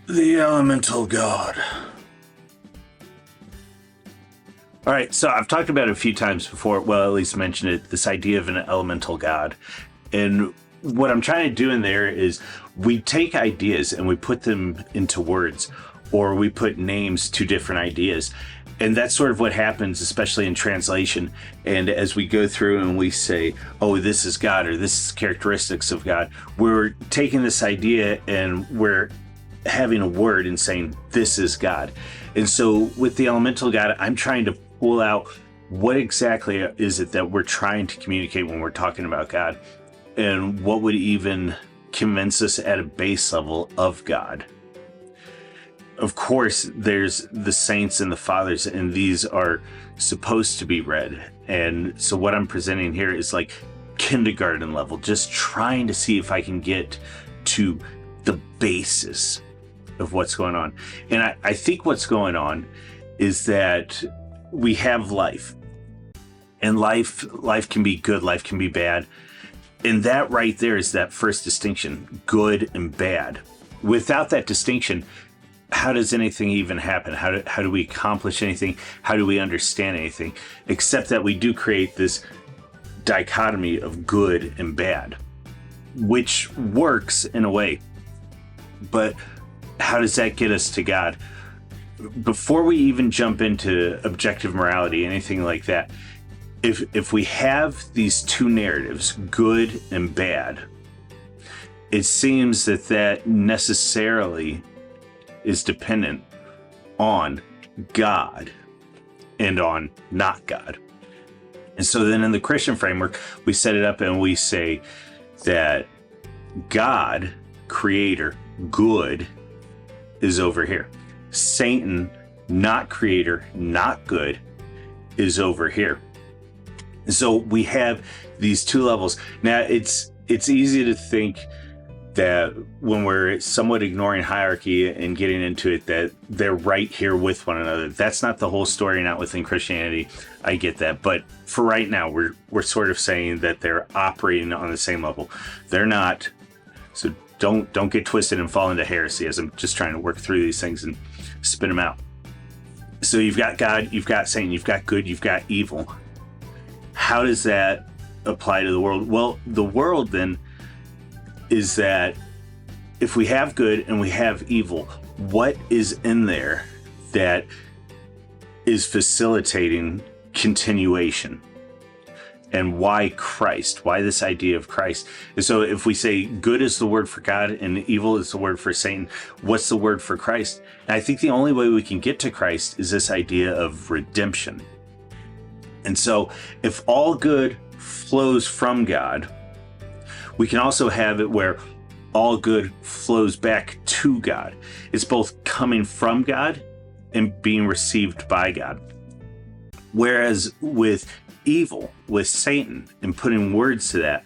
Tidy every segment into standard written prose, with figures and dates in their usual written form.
The elemental god. All right, so I've talked about it a few times before, well, at least mentioned it, this idea of an elemental god. And what I'm trying to do in there is we take ideas and we put them into words, or we put names to different ideas. And that's sort of what happens, especially in translation. And as we go through and we say, oh, this is God, or this is characteristics of God, we're taking this idea and we're having a word and saying, this is God. And so with the elemental God, I'm trying to pull out what exactly is it that we're trying to communicate when we're talking about God, and what would even convince us at a base level of God. Of course, there's the saints and the fathers, and these are supposed to be read. And so what I'm presenting here is like kindergarten level, just trying to see if I can get to the basis of what's going on. And I think what's going on is that we have life, and life can be good, life can be bad. And that right there is that first distinction, good and bad. Without that distinction, how does anything even happen? How do we accomplish anything? How do we understand anything? Except that we do create this dichotomy of good and bad, which works in a way. But how does that get us to God? Before we even jump into objective morality, anything like that, if we have these two narratives, good and bad, it seems that necessarily is dependent on God and on not God. And so then in the Christian framework, we set it up and we say that God, creator, good, is over here. Satan, not creator, not good, is over here. So we have these two levels. Now it's easy to think that when we're somewhat ignoring hierarchy and getting into it, that they're right here with one another. That's not the whole story, not within Christianity. I get that. But for right now, we're sort of saying that they're operating on the same level. They're not. So don't get twisted and fall into heresy, as I'm just trying to work through these things and spin them out. So you've got God, you've got Satan, you've got good, you've got evil. How does that apply to the world? Well, the world then is that if we have good and we have evil, what is in there that is facilitating continuation? And why Christ? Why this idea of Christ? And so if we say good is the word for God and evil is the word for Satan, what's the word for Christ? And I think the only way we can get to Christ is this idea of redemption. And so if all good flows from God, we can also have it where all good flows back to God. It's both coming from God and being received by God. Whereas with evil, with Satan, and putting words to that,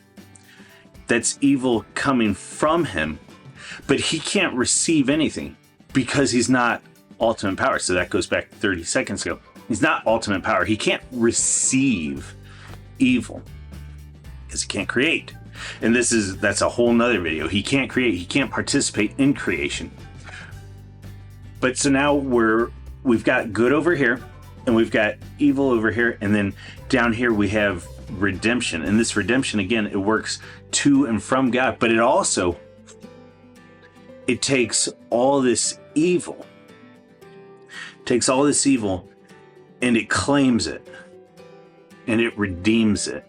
that's evil coming from him, but he can't receive anything because he's not ultimate power. So that goes back 30 seconds ago. He's not ultimate power. He can't receive evil because he can't create. And that's a whole nother video. He can't create, he can't participate in creation. But so now we've got good over here, and we've got evil over here, and then down here we have redemption. And this redemption, again, it works to and from God, but it takes all this evil, and it claims it, and it redeems it.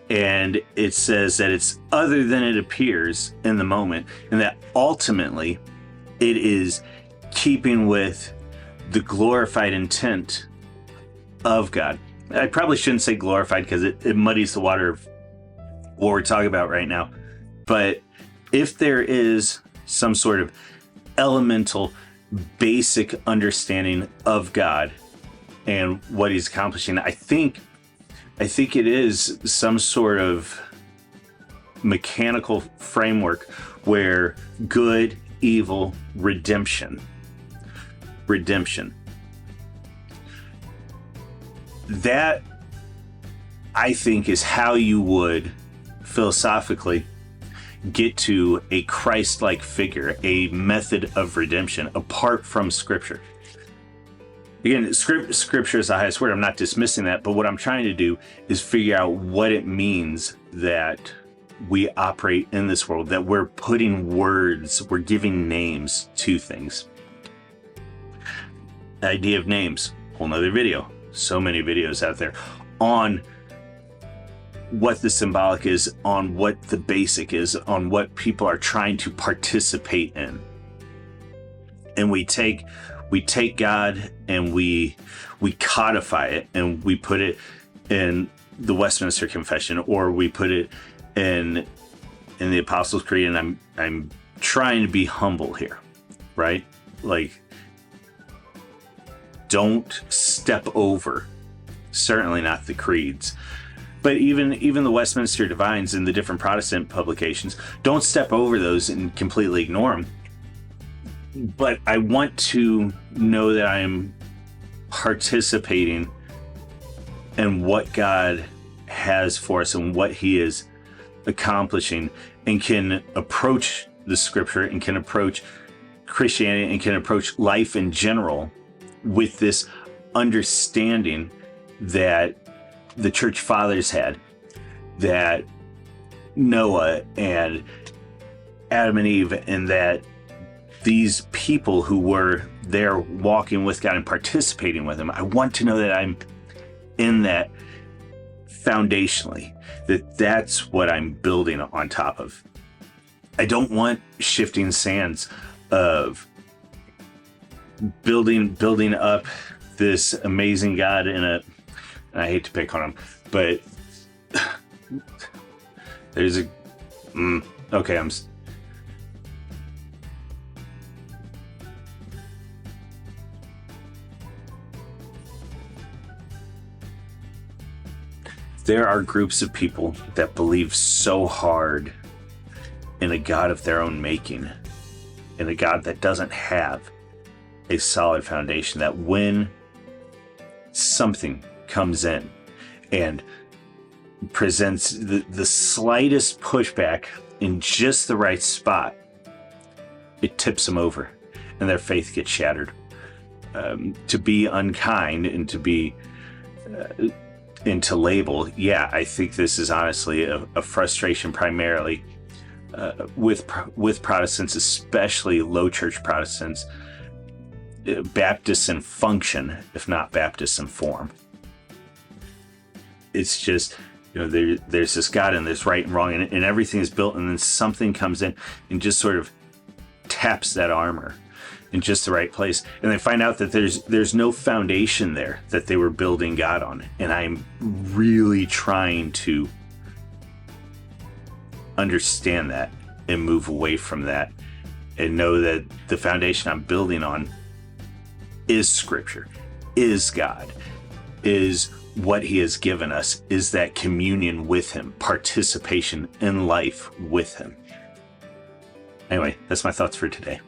And it says that it's other than it appears in the moment, and that ultimately it is keeping with the glorified intent of God. I probably shouldn't say glorified because it muddies the water of what we're talking about right now. But if there is some sort of elemental, basic understanding of God and what he's accomplishing, I think it is some sort of mechanical framework where good, evil, redemption. That, I think, is how you would philosophically get to a Christ-like figure, a method of redemption apart from Scripture. Again, Scripture is the highest word. I'm not dismissing that, but what I'm trying to do is figure out what it means that we operate in this world, that we're putting words, we're giving names to things. The idea of names, whole nother video. So many videos out there on what the symbolic is, on what the basic is, on what people are trying to participate in. And we take God and we codify it, and we put it in the Westminster Confession, or we put it in the Apostles' Creed. And I'm trying to be humble here, right? Like, don't step over, certainly not the creeds, but even the Westminster Divines and the different Protestant publications, don't step over those and completely ignore them. But I want to know that I am participating in what God has for us and what He is accomplishing, and can approach the Scripture and can approach Christianity and can approach life in general with this understanding that the church fathers had, that Noah and Adam and Eve, and that these people who were there walking with God and participating with Him. I want to know that I'm in that foundationally, that's what I'm building on top of. I don't want shifting sands of building up this amazing God and I hate to pick on him, but there's okay, there are groups of people that believe so hard in a God of their own making, in a God that doesn't have a solid foundation, that when something comes in and presents the slightest pushback in just the right spot, it tips them over and their faith gets shattered. To be unkind and to be and to label, yeah, I think this is honestly a frustration primarily with Protestants, especially low church Protestants, Baptists in function, if not Baptists in form. It's just, there's this God and there's right and wrong, and everything is built, and then something comes in and just sort of taps that armor in just the right place, and they find out that there's no foundation there that they were building God on. And I'm really trying to understand that and move away from that and know that the foundation I'm building on is Scripture, is God, is what He has given us, is that communion with Him, participation in life with Him. Anyway, that's my thoughts for today.